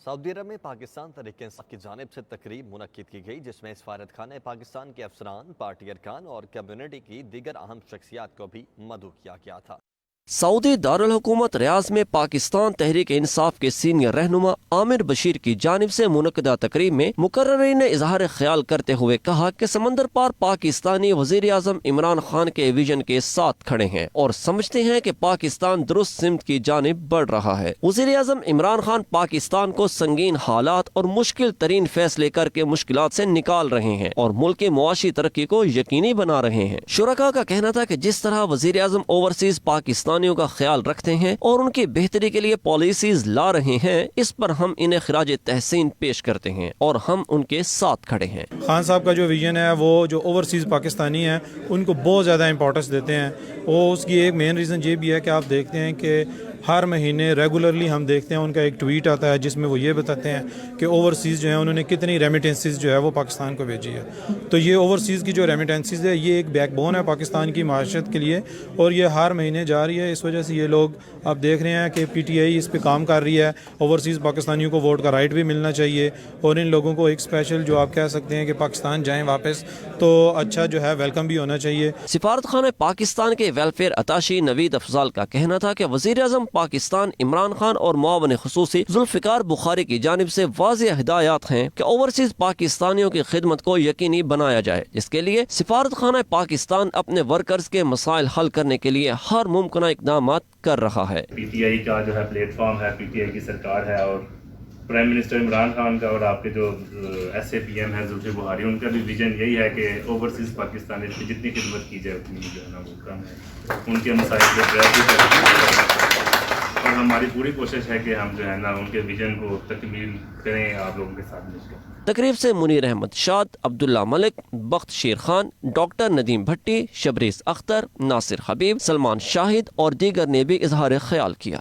سعودی عرب میں پاکستان تحریک انصاف کی جانب سے تقریب منعقد کی گئی، جس میں سفارت خانہ پاکستان کے افسران، پارٹی ارکان اور کمیونٹی کی دیگر اہم شخصیات کو بھی مدعو کیا گیا تھا۔ سعودی دارالحکومت ریاض میں پاکستان تحریک انصاف کے سینئر رہنما عامر بشیر کی جانب سے منعقدہ تقریب میں مقررین نے اظہار خیال کرتے ہوئے کہا کہ سمندر پار پاکستانی وزیر اعظم عمران خان کے ویژن کے ساتھ کھڑے ہیں اور سمجھتے ہیں کہ پاکستان درست سمت کی جانب بڑھ رہا ہے۔ وزیر اعظم عمران خان پاکستان کو سنگین حالات اور مشکل ترین فیصلے کر کے مشکلات سے نکال رہے ہیں اور ملک کی معاشی ترقی کو یقینی بنا رہے ہیں۔ شرکاء کا کہنا تھا کہ جس طرح وزیر اعظم اوورسیز پاکستان کا خیال رکھتے ہیں اور ان کی بہتری کے لیے پالیسیز لا رہے ہیں، اس پر ہم انہیں خراج تحسین پیش کرتے ہیں اور ہم ان کے ساتھ کھڑے ہیں۔ خان صاحب کا جو ویژن ہے وہ جو اوورسیز پاکستانی ہیں ان کو بہت زیادہ امپورٹنس دیتے ہیں، اور اس کی ایک مین ریزن یہ بھی ہے کہ آپ دیکھتے ہیں کہ ہر مہینے ریگولرلی ہم دیکھتے ہیں ان کا ایک ٹویٹ آتا ہے جس میں وہ یہ بتاتے ہیں کہ اوورسیز جو ہیں انہوں نے کتنی ریمیٹنسز جو ہے وہ پاکستان کو بھیجی ہے۔ تو یہ اوورسیز کی جو ریمیٹنسز ہے یہ ایک بیک بون ہے پاکستان کی معیشت کے لیے، اور یہ ہر مہینے جا رہی ہے۔ اس وجہ سے یہ لوگ آپ دیکھ رہے ہیں کہ پی ٹی آئی اس پہ کام کر رہی ہے۔ اوورسیز پاکستانیوں کو ووٹ کا رائٹ بھی ملنا چاہیے، اور ان لوگوں کو ایک اسپیشل جو آپ کہہ سکتے ہیں کہ پاکستان جائیں واپس تو اچھا جو ہے ویلکم بھی ہونا چاہیے۔ سفارت خانہ پاکستان کے ویلفیئر اتاشی نوید افضال کا کہنا تھا کہ وزیر اعظم پاکستان عمران خان اور معاون خصوصی ذوالفقار بخاری کی جانب سے واضح ہدایات ہیں کہ اوورسیز پاکستانیوں کی خدمت کو یقینی بنایا جائے، جس کے لیے سفارت خانہ پاکستان اپنے ورکرز کے مسائل حل کرنے کے لیے ہر ممکنہ اقدامات کر رہا ہے۔ پی ٹی آئی کا جو ہے پلیٹ فارم ہے، پی ٹی آئی کی سرکار ہے، اور پرائم منسٹر عمران خان کا اور آپ کے جو ایس اے پی ایم ہے ذوالفقار بخاری، ان کا بھی ویژن یہی ہے کہ اوورسیز پاکستانی کی جتنی خدمت کی جائے اتنی جو ہے نا وہ کم ہے، ان کے مسائل کو ٹریک کریں، اور ہماری پوری کوشش ہے کہ ہم جو ہے نا ان کے ویژن کو تکمیل کریں آپ لوگوں کے ساتھ مل کر۔ تقریب سے منیر احمد شاد، عبداللہ ملک، بخت شیر خان، ڈاکٹر ندیم بھٹی، شبریز اختر، ناصر حبیب، سلمان شاہد اور دیگر نے بھی اظہار خیال کیا۔